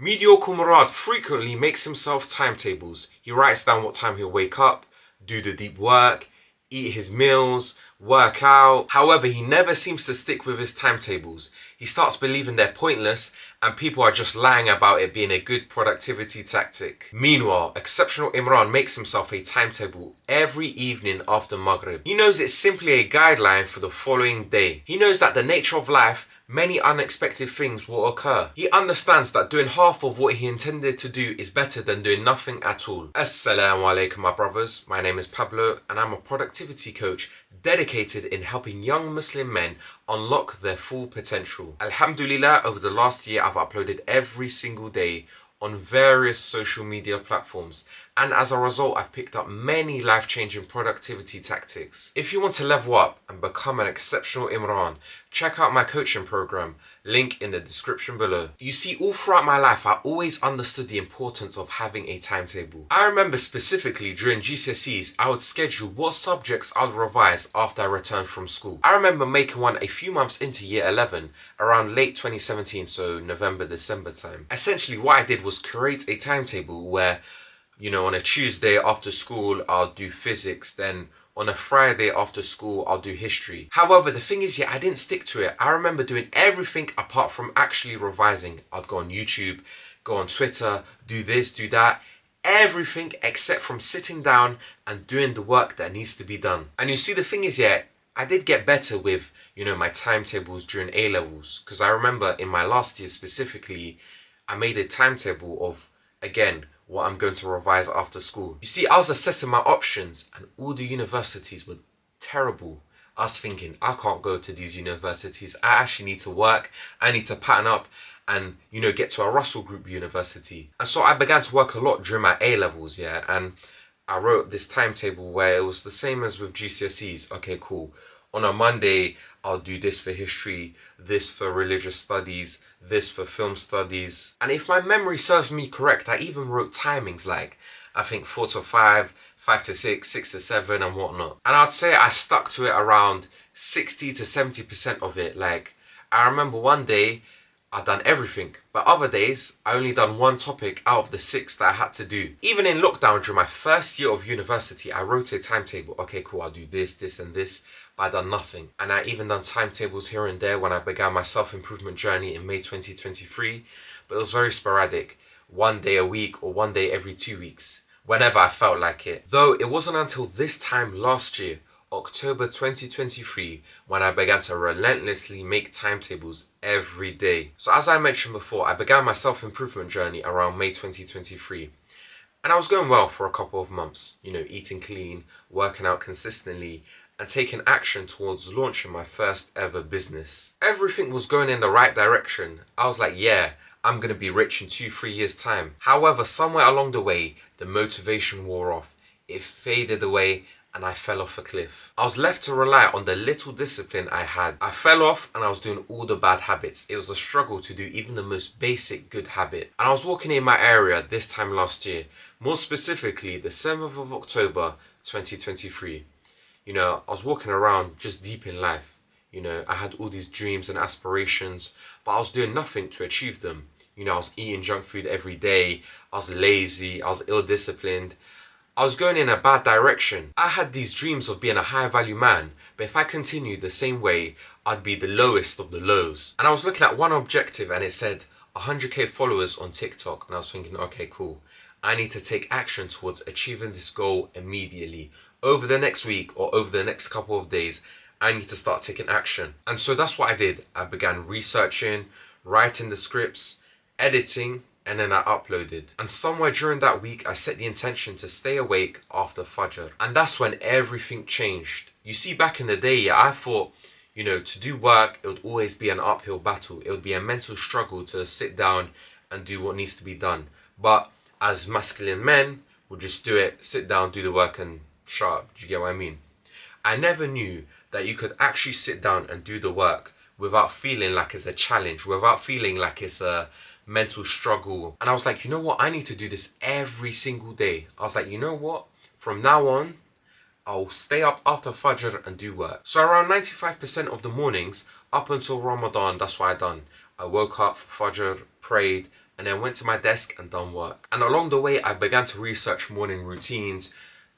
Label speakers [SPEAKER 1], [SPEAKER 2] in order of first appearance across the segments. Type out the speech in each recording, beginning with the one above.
[SPEAKER 1] Mediocre Murad frequently makes himself timetables. He writes down what time he'll wake up, do the deep work, eat his meals, work out. However, he never seems to stick with his timetables. He starts believing they're pointless and people are just lying about it being a good productivity tactic. Meanwhile, exceptional Imran makes himself a timetable every evening after Maghrib. He knows it's simply a guideline for the following day. He knows that the nature of life, many unexpected things will occur. He understands that doing half of what he intended to do is better than doing nothing at all. Assalamu alaikum, my brothers. My name is Pablo and I'm a productivity coach dedicated in helping young Muslim men unlock their full potential. Alhamdulillah, over the last year I've uploaded every single day on various social media platforms, and as a result I've picked up many life-changing productivity tactics. If you want to level up and become an exceptional Imran, check out my coaching program, link in the description below. You see, all throughout my life I always understood the importance of having a timetable. I remember specifically during GCSEs I would schedule what subjects I would revise after I returned from school. I remember making one a few months into year 11, around late 2017, so November, December time. Essentially what I did was create a timetable where, on a Tuesday after school I'll do physics, then on a Friday after school I'll do history. However, the thing is, I didn't stick to it. I remember doing everything apart from actually revising. I'd go on YouTube, go on Twitter, do this, do that. Everything except from sitting down and doing the work that needs to be done. And you see, the thing is, I did get better with, my timetables during A-levels. Because I remember in my last year specifically, I made a timetable of, again, what I'm going to revise after school. You see, I was assessing my options and all the universities were terrible. I was thinking, I can't go to these universities. I actually need to work. I need to pattern up and, get to a Russell Group university. And so I began to work a lot during my A-levels, and I wrote this timetable where it was the same as with GCSEs. Okay, cool. On a Monday, I'll do this for history, this for religious studies, this for film studies. And if my memory serves me correct, I even wrote timings like, I think 4 to 5, 5 to 6, 6 to 7 and whatnot. And I'd say I stuck to it around 60 to 70% of it. Like, I remember one day I'd done everything, but other days I only done one topic out of the 6 that I had to do. Even in lockdown during my first year of university, I wrote a timetable. Okay, cool, I'll do this, this and this. I done nothing. And I even done timetables here and there when I began my self-improvement journey in May 2023, but it was very sporadic, one day a week or one day every 2 weeks, whenever I felt like it. Though it wasn't until this time last year, October 2023, when I began to relentlessly make timetables every day. So as I mentioned before, I began my self-improvement journey around May 2023. And I was going well for a couple of months, eating clean, working out consistently, and taking action towards launching my first ever business. Everything was going in the right direction. I was like, yeah, I'm gonna be rich in 2-3 years time. However, somewhere along the way, the motivation wore off. It faded away and I fell off a cliff. I was left to rely on the little discipline I had. I fell off and I was doing all the bad habits. It was a struggle to do even the most basic good habit. And I was walking in my area this time last year, more specifically the 7th of October 2023. I was walking around just deep in life. I had all these dreams and aspirations, but I was doing nothing to achieve them. I was eating junk food every day. I was lazy. I was ill-disciplined. I was going in a bad direction. I had these dreams of being a high-value man, but if I continued the same way, I'd be the lowest of the lows. And I was looking at one objective and it said 100k followers on TikTok, and I was thinking, okay, cool. I need to take action towards achieving this goal immediately. Over the next week or over the next couple of days, I need to start taking action. And so that's what I did. I began researching, writing the scripts, editing, and then I uploaded. And somewhere during that week, I set the intention to stay awake after Fajr. And that's when everything changed. You see, back in the day, I thought, to do work, it would always be an uphill battle. It would be a mental struggle to sit down and do what needs to be done. But as masculine men, we'll just do it, sit down, do the work and shut up. Do you get what I mean? I never knew that you could actually sit down and do the work without feeling like it's a challenge, without feeling like it's a mental struggle. And I was like, you know what? I need to do this every single day. I was like, you know what? From now on, I'll stay up after Fajr and do work. So around 95% of the mornings, up until Ramadan, that's what I done. I woke up for Fajr, prayed, and then went to my desk and done work. And along the way, I began to research morning routines,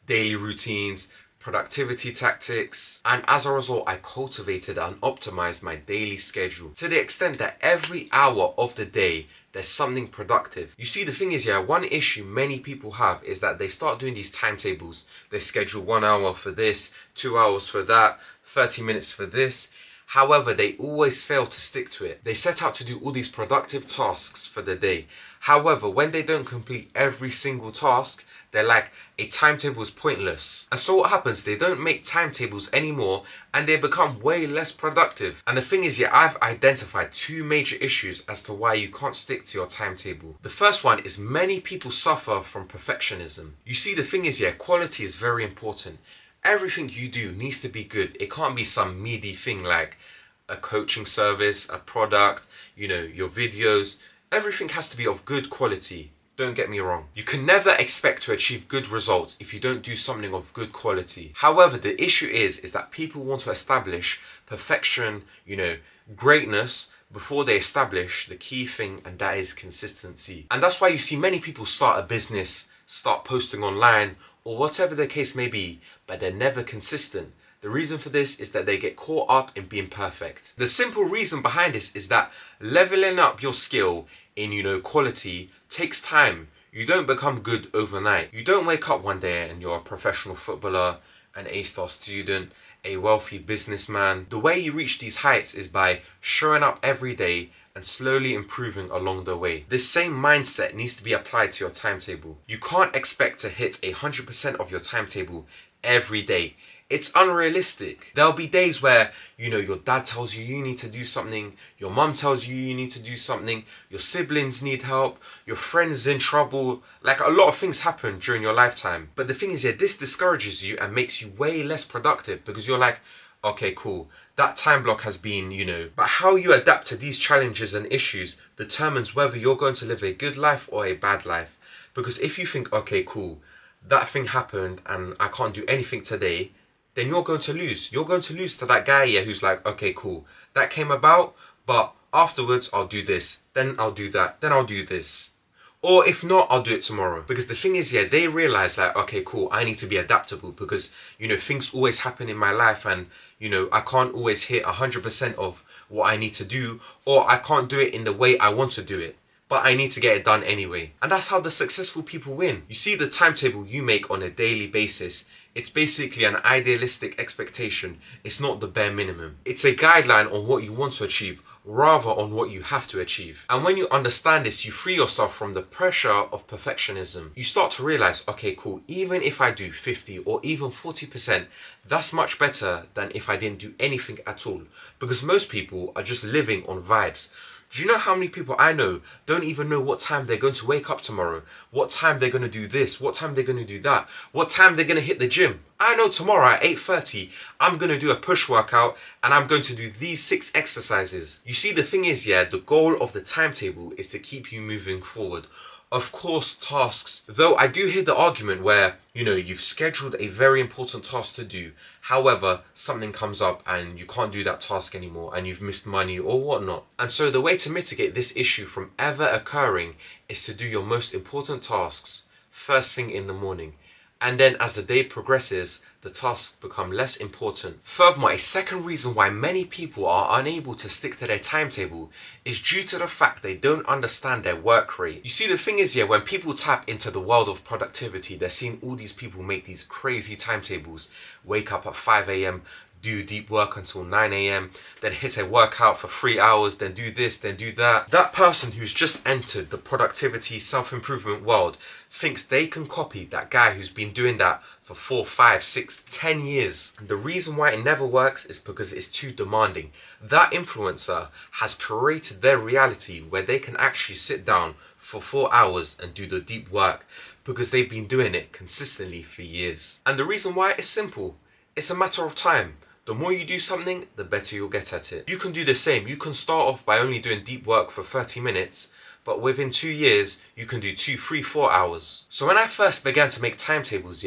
[SPEAKER 1] daily routines, productivity tactics, and as a result, I cultivated and optimized my daily schedule to the extent that every hour of the day there's something productive. You see, the thing is, one issue many people have is that they start doing these timetables. They schedule 1 hour for this, 2 hours for that, 30 minutes for this. However, they always fail to stick to it. They set out to do all these productive tasks for the day. However, when they don't complete every single task, they're like, a timetable is pointless. And so what happens? They don't make timetables anymore and they become way less productive. And the thing is, I've identified two major issues as to why you can't stick to your timetable. The first one is many people suffer from perfectionism. You see, the thing is, quality is very important. Everything you do needs to be good. It can't be some meaty thing like a coaching service, a product, your videos. Everything has to be of good quality. Don't get me wrong. You can never expect to achieve good results if you don't do something of good quality. However, the issue is that people want to establish perfection, greatness before they establish the key thing, and that is consistency. And that's why you see many people start a business, start posting online, or whatever the case may be, but they're never consistent. The reason for this is that they get caught up in being perfect. The simple reason behind this is that leveling up your skill in, quality takes time. You don't become good overnight. You don't wake up one day and you're a professional footballer, an A-star student, a wealthy businessman. The way you reach these heights is by showing up every day and slowly improving along the way. This same mindset needs to be applied to your timetable. You can't expect to hit 100% of your timetable every day. It's unrealistic. There'll be days where, your dad tells you you need to do something, your mum tells you you need to do something, your siblings need help, your friend's in trouble. Like, a lot of things happen during your lifetime. But the thing is, this discourages you and makes you way less productive because you're like, okay, cool, that time block has been, But how you adapt to these challenges and issues determines whether you're going to live a good life or a bad life. Because if you think, okay, cool, that thing happened and I can't do anything today, then you're going to lose. You're going to lose to that guy who's like, okay, cool, that came about, but afterwards I'll do this, then I'll do that, then I'll do this. Or if not, I'll do it tomorrow. Because the thing is, they realize like, okay, cool, I need to be adaptable because, things always happen in my life and, I can't always hit 100% of what I need to do, or I can't do it in the way I want to do it. But I need to get it done anyway. And that's how the successful people win. You see, the timetable you make on a daily basis, it's basically an idealistic expectation. It's not the bare minimum. It's a guideline on what you want to achieve rather on what you have to achieve. And when you understand this, you free yourself from the pressure of perfectionism. You start to realize, okay, cool, even if I do 50 or even 40%, that's much better than if I didn't do anything at all. Because most people are just living on vibes. Do you know how many people I know don't even know what time they're going to wake up tomorrow? What time they're going to do this? What time they're going to do that? What time they're going to hit the gym? I know tomorrow at 8:30, I'm going to do a push workout and I'm going to do these 6 exercises. You see, the thing is, the goal of the timetable is to keep you moving forward. Of course, tasks, though I do hear the argument where, you've scheduled a very important task to do. However, something comes up and you can't do that task anymore and you've missed money or whatnot. And so the way to mitigate this issue from ever occurring is to do your most important tasks first thing in the morning. And then as the day progresses, the tasks become less important. Furthermore, a second reason why many people are unable to stick to their timetable is due to the fact they don't understand their work rate. You see, the thing is, when people tap into the world of productivity, they're seeing all these people make these crazy timetables, wake up at 5 a.m., do deep work until 9 a.m, then hit a workout for 3 hours, then do this, then do that. That person who's just entered the productivity, self-improvement world thinks they can copy that guy who's been doing that for 4, 5, 6, 10 years. And the reason why it never works is because it's too demanding. That influencer has created their reality where they can actually sit down for 4 hours and do the deep work because they've been doing it consistently for years. And the reason why is simple. It's a matter of time. The more you do something, the better you'll get at it. You can do the same. You can start off by only doing deep work for 30 minutes, but within 2 years, you can do 2, 3, 4 hours. So when I first began to make timetables,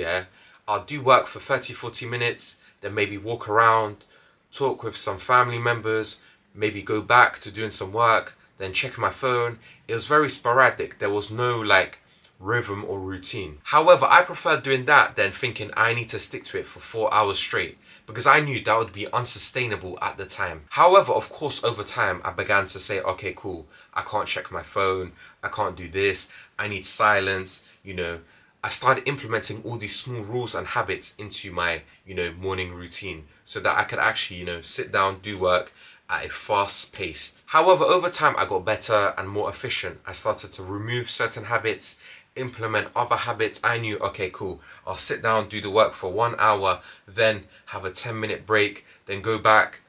[SPEAKER 1] I'll do work for 30, 40 minutes, then maybe walk around, talk with some family members, maybe go back to doing some work, then check my phone, It was very sporadic. There was no like rhythm or routine. However, I prefer doing that than thinking I need to stick to it for 4 hours straight, because I knew that would be unsustainable at the time. However, of course, over time, I began to say, okay, cool, I can't check my phone, I can't do this, I need silence, I started implementing all these small rules and habits into my, morning routine so that I could actually, sit down, do work at a fast pace. However, over time, I got better and more efficient. I started to remove certain habits, implement other habits. I knew, okay, cool, I'll sit down, do the work for 1 hour, then have a 10-minute break, then go back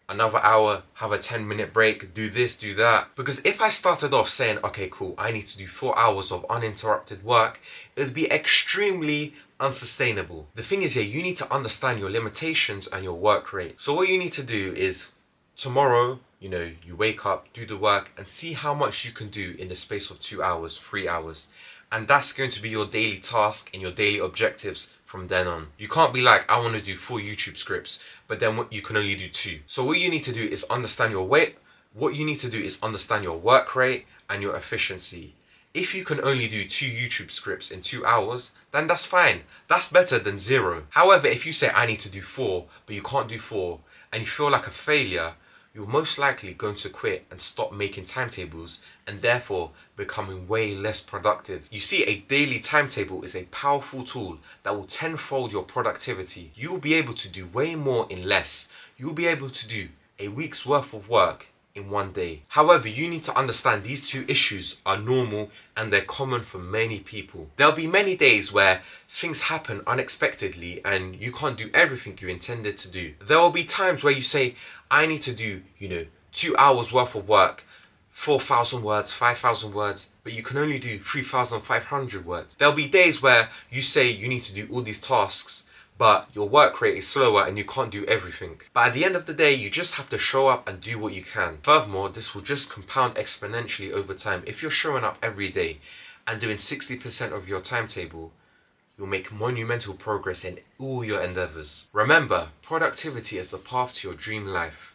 [SPEAKER 1] another hour, have a 10-minute break, do this, do that. Because if I started off saying, okay, cool, I need to do 4 hours of uninterrupted work, it would be extremely unsustainable. The thing is here, you need to understand your limitations and your work rate. So what you need to do is tomorrow, you wake up, do the work, and see how much you can do in the space of 2 hours, 3 hours. And that's going to be your daily task and your daily objectives from then on. You can't be like, I want to do 4 YouTube scripts, but then you can only do 2. So what you need to do is understand your weight. What you need to do is understand your work rate and your efficiency. If you can only do 2 YouTube scripts in 2 hours, then that's fine. That's better than 0. However, if you say I need to do 4, but you can't do 4, and you feel like a failure, you're most likely going to quit and stop making timetables and therefore becoming way less productive. You see, a daily timetable is a powerful tool that will tenfold your productivity. You will be able to do way more in less. You'll be able to do a week's worth of work in one day. However, you need to understand these 2 issues are normal and they're common for many people. There'll be many days where things happen unexpectedly and you can't do everything you intended to do. There will be times where you say, I need to do, 2 hours worth of work, 4,000 words, 5,000 words, but you can only do 3,500 words. There'll be days where you say you need to do all these tasks, but your work rate is slower and you can't do everything. But at the end of the day, you just have to show up and do what you can. Furthermore, this will just compound exponentially over time. If you're showing up every day and doing 60% of your timetable, you'll make monumental progress in all your endeavors. Remember, productivity is the path to your dream life.